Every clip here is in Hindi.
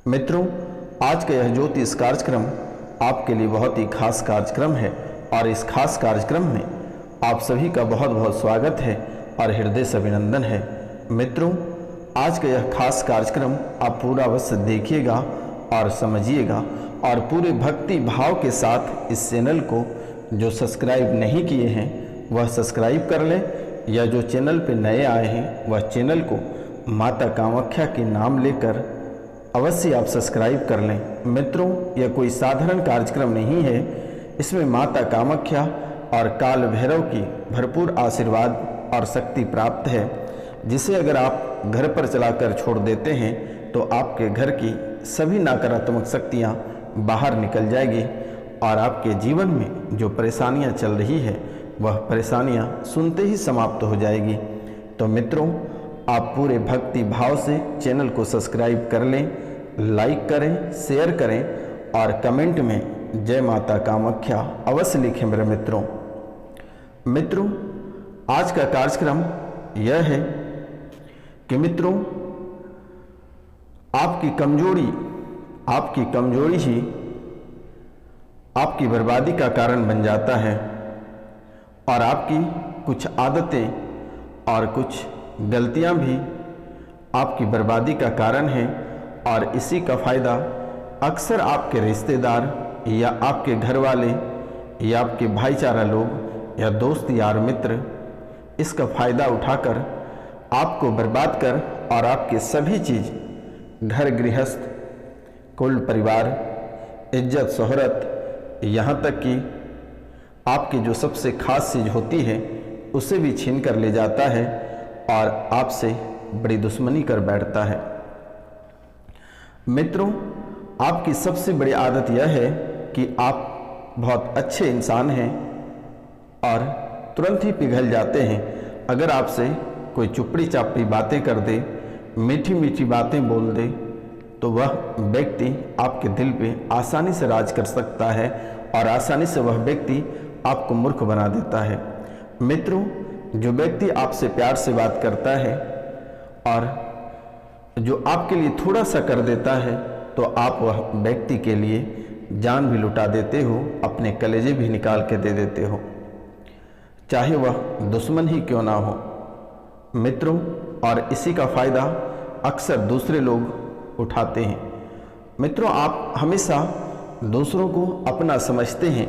मित्रों, आज का यह ज्योतिष कार्यक्रम आपके लिए बहुत ही खास कार्यक्रम है और इस खास कार्यक्रम में आप सभी का बहुत बहुत स्वागत है और हृदय से अभिनंदन है। मित्रों, आज का यह खास कार्यक्रम आप पूरा अवश्य देखिएगा और समझिएगा और पूरे भक्ति भाव के साथ इस चैनल को जो सब्सक्राइब नहीं किए हैं वह सब्सक्राइब कर लें, या जो चैनल पर नए आए हैं वह चैनल को माता कामाख्या के नाम लेकर अवश्य आप सब्सक्राइब कर लें। मित्रों, यह कोई साधारण कार्यक्रम नहीं है, इसमें माता कामाख्या और काल भैरव की भरपूर आशीर्वाद और शक्ति प्राप्त है, जिसे अगर आप घर पर चलाकर छोड़ देते हैं तो आपके घर की सभी नकारात्मक शक्तियाँ बाहर निकल जाएगी और आपके जीवन में जो परेशानियाँ चल रही है वह परेशानियाँ सुनते ही समाप्त हो जाएगी। तो मित्रों, आप पूरे भक्ति भाव से चैनल को सब्सक्राइब कर लें, लाइक करें, शेयर करें और कमेंट में जय माता कामाख्या अवश्य लिखें मेरे मित्रों। मित्रों, आज का कार्यक्रम यह है कि मित्रों, आपकी कमजोरी ही आपकी बर्बादी का कारण बन जाता है और आपकी कुछ आदतें और कुछ गलतियां भी आपकी बर्बादी का कारण है और इसी का फ़ायदा अक्सर आपके रिश्तेदार या आपके घर वाले या आपके भाईचारा लोग या दोस्त यार मित्र इसका फ़ायदा उठाकर आपको बर्बाद कर और आपके सभी चीज़ घर गृहस्थ कुल परिवार इज्जत शोहरत यहाँ तक कि आपकी जो सबसे खास चीज़ होती है उसे भी छीन कर ले जाता है और आपसे बड़ी दुश्मनी कर बैठता है। मित्रों, आपकी सबसे बड़ी आदत यह है कि आप बहुत अच्छे इंसान हैं और तुरंत ही पिघल जाते हैं अगर आपसे कोई चुपड़ी चापड़ी बातें कर दे, मीठी मीठी बातें बोल दे, तो वह व्यक्ति आपके दिल पे आसानी से राज कर सकता है और आसानी से वह व्यक्ति आपको मूर्ख बना देता है। मित्रों, जो व्यक्ति आपसे प्यार से बात करता है और जो आपके लिए थोड़ा सा कर देता है तो आप वह व्यक्ति के लिए जान भी लुटा देते हो, अपने कलेजे भी निकाल के दे देते हो, चाहे वह दुश्मन ही क्यों ना हो। मित्रों, और इसी का फ़ायदा अक्सर दूसरे लोग उठाते हैं। मित्रों, आप हमेशा दूसरों को अपना समझते हैं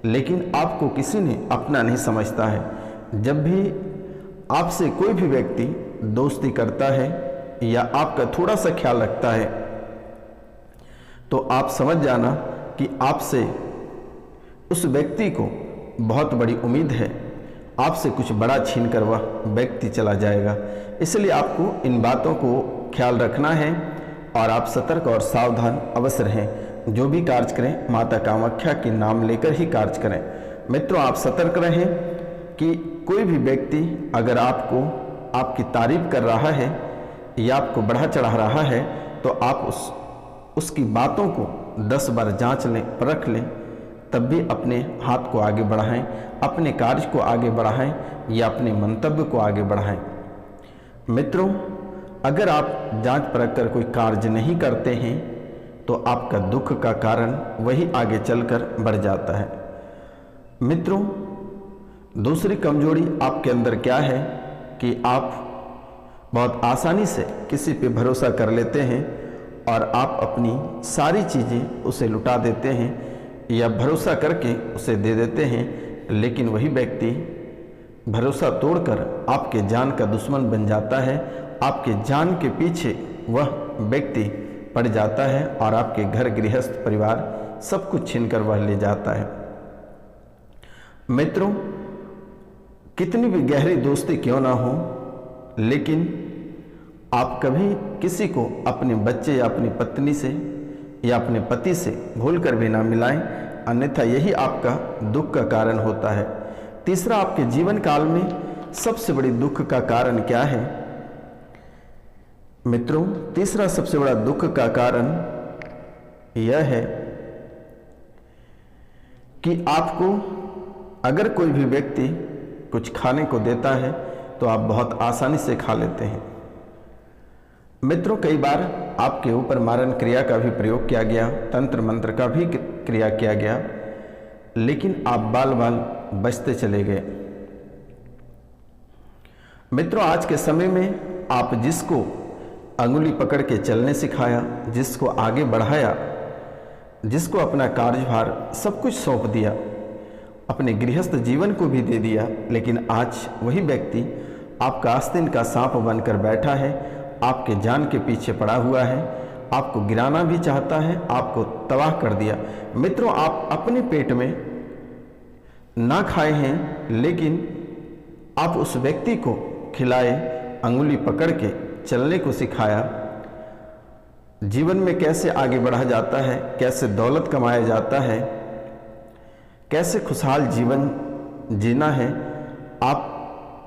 लेकिन आपको किसी ने अपना नहीं समझता है। जब भी आपसे कोई भी व्यक्ति दोस्ती करता है या आपका थोड़ा सा ख्याल रखता है तो आप समझ जाना कि आपसे उस व्यक्ति को बहुत बड़ी उम्मीद है, आपसे कुछ बड़ा छीन कर वह व्यक्ति चला जाएगा। इसलिए आपको इन बातों को ख्याल रखना है और आप सतर्क और सावधान अवश्य रहें। जो भी कार्य करें माता कामाख्या के नाम लेकर ही कार्य करें। मित्रों, आप सतर्क रहें कि कोई भी व्यक्ति अगर आपको आपकी तारीफ कर रहा है या आपको बढ़ा चढ़ा रहा है तो आप उसकी बातों को 10 बार जांच लें, परख लें, तब भी अपने हाथ को आगे बढ़ाएं, अपने कार्य को आगे बढ़ाएं या अपने मंतव्य को आगे बढ़ाएं। मित्रों, अगर आप जांच परख कर कोई कार्य नहीं करते हैं तो आपका दुख का कारण वही आगे चलकर बढ़ जाता है। मित्रों, दूसरी कमजोरी आपके अंदर क्या है कि आप बहुत आसानी से किसी पे भरोसा कर लेते हैं और आप अपनी सारी चीज़ें उसे लुटा देते हैं या भरोसा करके उसे दे देते हैं, लेकिन वही व्यक्ति भरोसा तोड़कर आपके जान का दुश्मन बन जाता है। आपके जान के पीछे वह व्यक्ति पड़ जाता है और आपके घर गृहस्थ परिवार सब कुछ छीनकर वह ले जाता है। मित्रों, कितनी भी गहरी दोस्ती क्यों ना हो, लेकिन आप कभी किसी को अपने बच्चे या अपनी पत्नी से या अपने पति से भूलकर भी ना मिलाएं, अन्यथा यही आपका दुख का कारण होता है। तीसरा, आपके जीवन काल में सबसे बड़ी दुख का कारण क्या है? मित्रों, तीसरा सबसे बड़ा दुख का कारण यह है कि आपको अगर कोई भी व्यक्ति कुछ खाने को देता है तो आप बहुत आसानी से खा लेते हैं, मित्रों, कई बार आपके ऊपर मारण क्रिया का भी प्रयोग किया गया, तंत्र मंत्र का भी क्रिया किया गया, लेकिन आप बाल बाल बचते चले गए। मित्रों, आज के समय में आप जिसको अंगुली पकड़ के चलने सिखाया, जिसको आगे बढ़ाया, जिसको अपना कार्यभार सब कुछ सौंप दिया, अपने गृहस्थ जीवन को भी दे दिया, लेकिन आज वही व्यक्ति आपका आस्तीन का सांप बनकर बैठा है, आपके जान के पीछे पड़ा हुआ है, आपको गिराना भी चाहता है, आपको तबाह कर दिया। मित्रों, आप अपने पेट में ना खाए हैं, लेकिन आप उस व्यक्ति को खिलाए, अंगुली पकड़ के चलने को सिखाया, जीवन में कैसे आगे बढ़ा जाता है, कैसे दौलत कमाया जाता है, कैसे खुशहाल जीवन जीना है, आप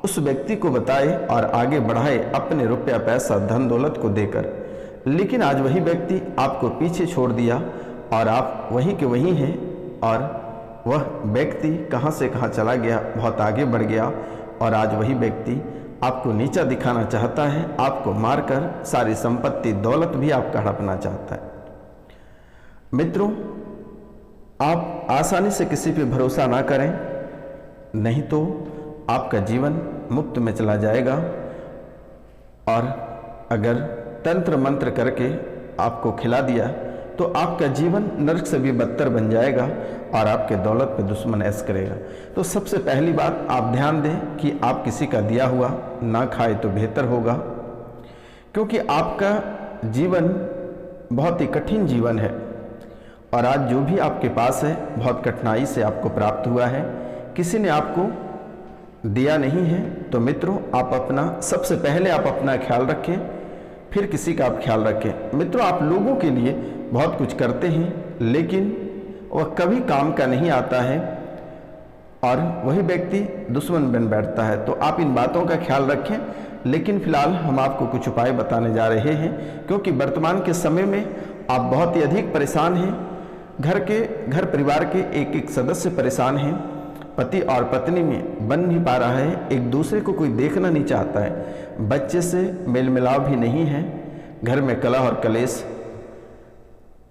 उस व्यक्ति को बताए और आगे बढ़ाए अपने रुपया पैसा धन दौलत को देकर। लेकिन आज वही व्यक्ति आपको पीछे छोड़ दिया और आप वहीं के वहीं हैं, और वह व्यक्ति कहां से कहां चला गया, बहुत आगे बढ़ गया, और आज वही व्यक्ति आपको नीचा दिखाना चाहता है, आपको मारकर सारी संपत्ति दौलत भी आपका हड़पना चाहता है। मित्रों, आप आसानी से किसी पे भरोसा ना करें, नहीं तो आपका जीवन मुफ्त में चला जाएगा, और अगर तंत्र मंत्र करके आपको खिला दिया तो आपका जीवन नरक से भी बदतर बन जाएगा और आपके दौलत पे दुश्मन ऐश करेगा। तो सबसे पहली बात आप ध्यान दें कि आप किसी का दिया हुआ ना खाए तो बेहतर होगा, क्योंकि आपका जीवन बहुत ही कठिन जीवन है, और आज जो भी आपके पास है बहुत कठिनाई से आपको प्राप्त हुआ है, किसी ने आपको दिया नहीं है। तो मित्रों, आप अपना सबसे पहले आप अपना ख्याल रखें, फिर किसी का आप ख्याल रखें। मित्रों, आप लोगों के लिए बहुत कुछ करते हैं, लेकिन वह कभी काम का नहीं आता है, और वही व्यक्ति दुश्मन बन बैठता है। तो आप इन बातों का ख्याल रखें। लेकिन फिलहाल हम आपको कुछ उपाय बताने जा रहे हैं, क्योंकि वर्तमान के समय में आप बहुत ही अधिक परेशान हैं। घर परिवार के एक एक सदस्य परेशान हैं, पति और पत्नी में बन नहीं पा रहा है, एक दूसरे को कोई देखना नहीं चाहता है, बच्चे से मेल मिलाव भी नहीं है, घर में कलह और कलेश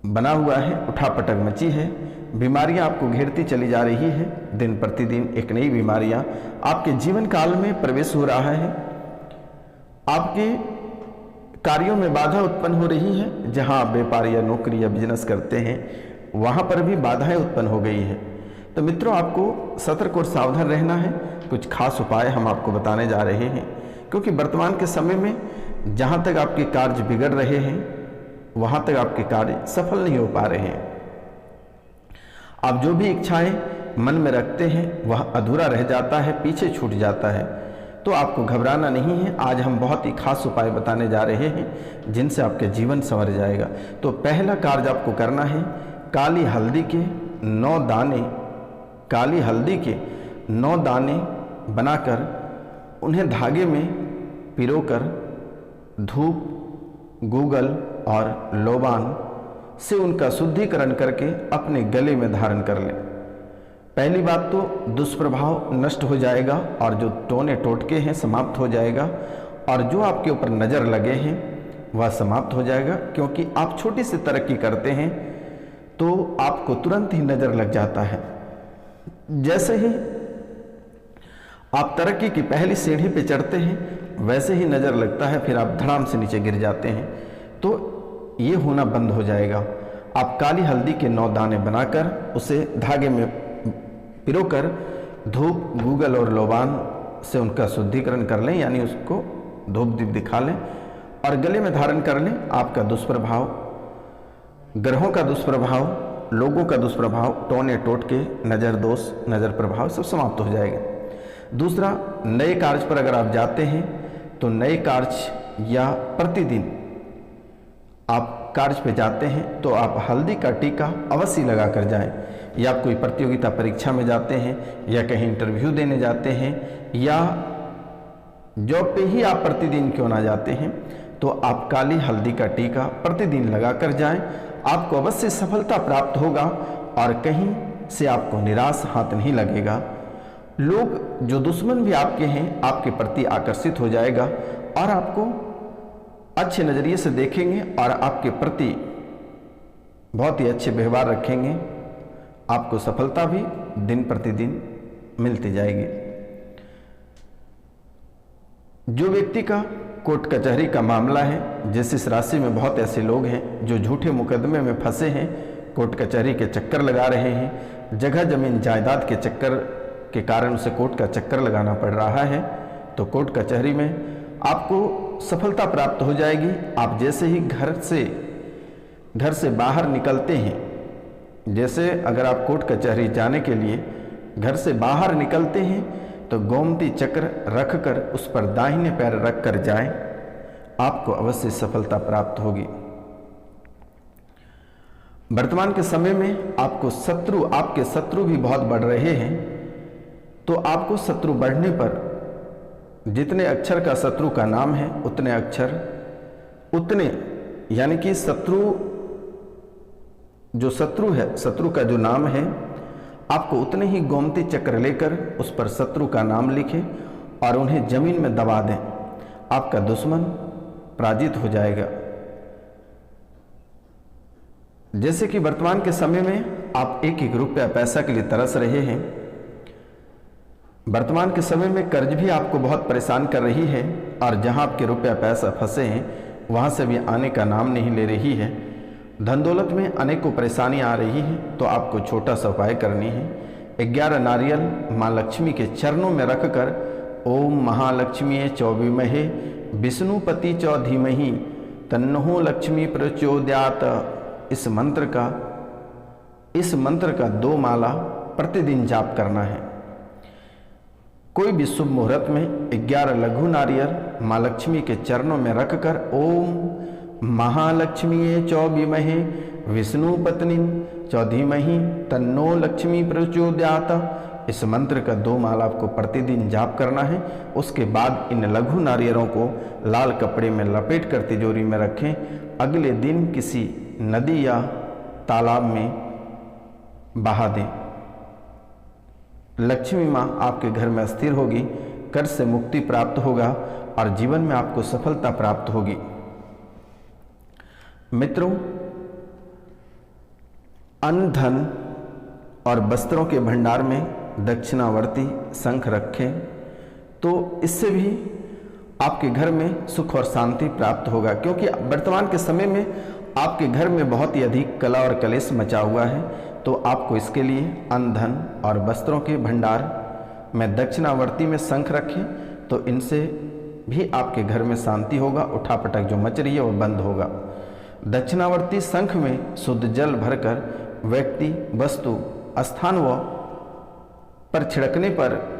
बना हुआ है, उठापटक मची है, बीमारियां आपको घेरती चली जा रही है, दिन प्रतिदिन एक नई बीमारियां आपके जीवन काल में प्रवेश हो रहा है, आपके कार्यों में बाधा उत्पन्न हो रही है। जहां आप व्यापार या नौकरी या बिजनेस करते हैं वहां पर भी बाधाएं उत्पन्न हो गई है। तो मित्रों, आपको सतर्क और सावधान रहना है। कुछ खास उपाय हम आपको बताने जा रहे हैं, क्योंकि वर्तमान के समय में जहां तक आपके कार्य बिगड़ रहे हैं वहां तक आपके कार्य सफल नहीं हो पा रहे हैं। आप जो भी इच्छाएं मन में रखते हैं वह अधूरा रह जाता है, पीछे छूट जाता है। तो आपको घबराना नहीं है। आज हम बहुत ही खास उपाय बताने जा रहे हैं जिनसे आपके जीवन संवर जाएगा। तो पहला कार्य आपको करना है, काली हल्दी के 9 दाने, काली हल्दी के 9 दाने बनाकर उन्हें धागे में पिरोकर धूप, गूगल और लोबान से उनका शुद्धिकरण करके अपने गले में धारण कर लें। पहली बात तो दुष्प्रभाव नष्ट हो जाएगा और जो टोने टोटके हैं समाप्त हो जाएगा, और जो आपके ऊपर नज़र लगे हैं वह समाप्त हो जाएगा। क्योंकि आप छोटी सी तरक्की करते हैं तो आपको तुरंत ही नज़र लग जाता है। जैसे ही आप तरक्की की पहली सीढ़ी पे चढ़ते हैं वैसे ही नज़र लगता है, फिर आप धड़ाम से नीचे गिर जाते हैं। तो ये होना बंद हो जाएगा। आप काली हल्दी के 9 दाने बनाकर उसे धागे में पिरोकर धूप, गूगल और लोबान से उनका शुद्धिकरण कर लें, यानी उसको धूप दीप दिखा लें और गले में धारण कर लें। आपका दुष्प्रभाव, ग्रहों का दुष्प्रभाव, लोगों का दुष्प्रभाव, टोने टोटके, नज़र दोष, नज़र प्रभाव सब समाप्त हो जाएगा। दूसरा, नए कार्य पर अगर आप जाते हैं तो नए कार्य या प्रतिदिन आप कार्य पे जाते हैं तो आप हल्दी का टीका अवश्य लगा कर जाएं। या आप कोई प्रतियोगिता परीक्षा में जाते हैं या कहीं इंटरव्यू देने जाते हैं या जॉब पे ही आप प्रतिदिन क्यों ना जाते हैं, तो आप काली हल्दी का टीका प्रतिदिन लगा कर जाएं। आपको अवश्य सफलता प्राप्त होगा और कहीं से आपको निराश हाथ नहीं लगेगा। लोग जो दुश्मन भी आपके हैं आपके प्रति आकर्षित हो जाएगा और आपको अच्छे नज़रिए से देखेंगे और आपके प्रति बहुत ही अच्छे व्यवहार रखेंगे, आपको सफलता भी दिन प्रतिदिन मिलती जाएगी। जो व्यक्ति का कोर्ट कचहरी का मामला है, जैसे इस राशि में बहुत ऐसे लोग हैं जो झूठे मुकदमे में फंसे हैं, कोर्ट कचहरी के चक्कर लगा रहे हैं, जगह जमीन जायदाद के चक्कर के कारण उसे कोर्ट का चक्कर लगाना पड़ रहा है, तो कोर्ट कचहरी में आपको सफलता प्राप्त हो जाएगी। आप जैसे ही घर से बाहर निकलते हैं, जैसे अगर आप कोर्ट कचहरी जाने के लिए घर से बाहर निकलते हैं तो गोमती चक्र रखकर उस पर दाहिने पैर रख कर जाएं, आपको अवश्य सफलता प्राप्त होगी। वर्तमान के समय में आपके शत्रु भी बहुत बढ़ रहे हैं, तो आपको शत्रु बढ़ने पर जितने अक्षर का शत्रु का नाम है उतने अक्षर यानी कि जो शत्रु है, शत्रु का जो नाम है, आपको उतने ही गोमती चक्र लेकर उस पर शत्रु का नाम लिखें और उन्हें जमीन में दबा दें। आपका दुश्मन पराजित हो जाएगा। जैसे कि वर्तमान के समय में आप एक एक रुपया पैसा के लिए तरस रहे हैं, वर्तमान के समय में कर्ज भी आपको बहुत परेशान कर रही है और जहां आपके रुपया पैसा फंसे हैं वहां से भी आने का नाम नहीं ले रही है। धन दौलत में अनेकों परेशानी आ रही है, तो आपको छोटा सा उपाय करनी है। 11 नारियल माँ लक्ष्मी के चरणों में रखकर ओम महालक्ष्मी चौबीमहे विष्णुपति चौधीमहि तन्नो लक्ष्मी प्रचोदयात इस मंत्र का 2 माला प्रतिदिन जाप करना है। कोई भी शुभ मुहूर्त में 11 लघु नारियल माँ लक्ष्मी के चरणों में रखकर ओम महालक्ष्मी चौबीमहे विष्णु पत्नी चौधीमहि तन्नो लक्ष्मी प्रचोदयात इस मंत्र का 2 माला आपको प्रतिदिन जाप करना है। उसके बाद इन लघु नारियलों को लाल कपड़े में लपेट कर तिजोरी में रखें। अगले दिन किसी नदी या तालाब में बहा दें। लक्ष्मी माँ आपके घर में स्थिर होगी, कर्ज से मुक्ति प्राप्त होगा और जीवन में आपको सफलता प्राप्त होगी। मित्रों, अन्न, धन और वस्त्रों के भंडार में दक्षिणावर्ती शंख रखें, तो इससे भी आपके घर में सुख और शांति प्राप्त होगा। क्योंकि वर्तमान के समय में आपके घर में बहुत ही अधिक कला और कलेश मचा हुआ है, तो आपको इसके लिए अन्न, धन और वस्त्रों के भंडार में दक्षिणावर्ती में शंख रखें, तो इनसे भी आपके घर में शांति होगा। उठापटक जो मच रही है वो बंद होगा। दक्षिणावर्ती शंख में शुद्ध जल भरकर व्यक्ति, वस्तु, स्थान व पर छिड़कने पर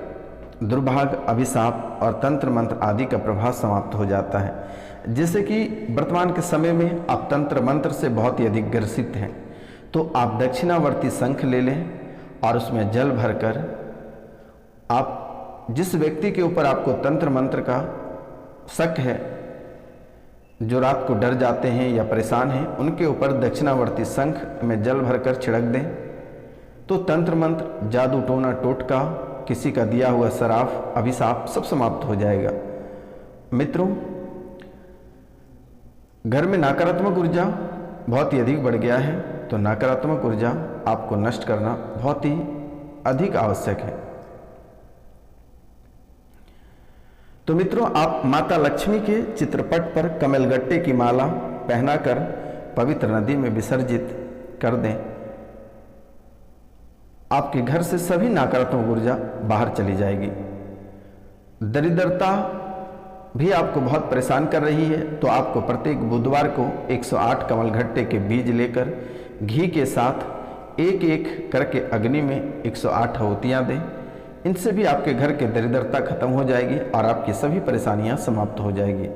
दुर्भाग्य, अभिशाप और तंत्र मंत्र आदि का प्रभाव समाप्त हो जाता है। जैसे कि वर्तमान के समय में आप तंत्र मंत्र से बहुत ही अधिक ग्रसित हैं, तो आप दक्षिणावर्ती शंख ले लें और उसमें जल भरकर आप जिस व्यक्ति के ऊपर आपको तंत्र मंत्र का शक है, जो रात को डर जाते हैं या परेशान हैं, उनके ऊपर दक्षिणावर्ती शंख में जल भरकर छिड़क दें, तो तंत्र मंत्र, जादू टोना टोटका, किसी का दिया हुआ सराफ, अभिशाप सब समाप्त हो जाएगा। मित्रों, घर में नकारात्मक ऊर्जा बहुत ही अधिक बढ़ गया है, तो नकारात्मक ऊर्जा आपको नष्ट करना बहुत ही अधिक आवश्यक है। तो मित्रों, आप माता लक्ष्मी के चित्रपट पर कमलगट्टे की माला पहनाकर पवित्र नदी में विसर्जित कर दें। आपके घर से सभी नकारात्मक ऊर्जा बाहर चली जाएगी। दरिद्रता भी आपको बहुत परेशान कर रही है, तो आपको प्रत्येक बुधवार को 108 कमलगट्टे के बीज लेकर घी के साथ एक एक करके अग्नि में 108 आहुतियां दें। इनसे भी आपके घर की दरिद्रता खत्म हो जाएगी और आपकी सभी परेशानियां समाप्त हो जाएगी।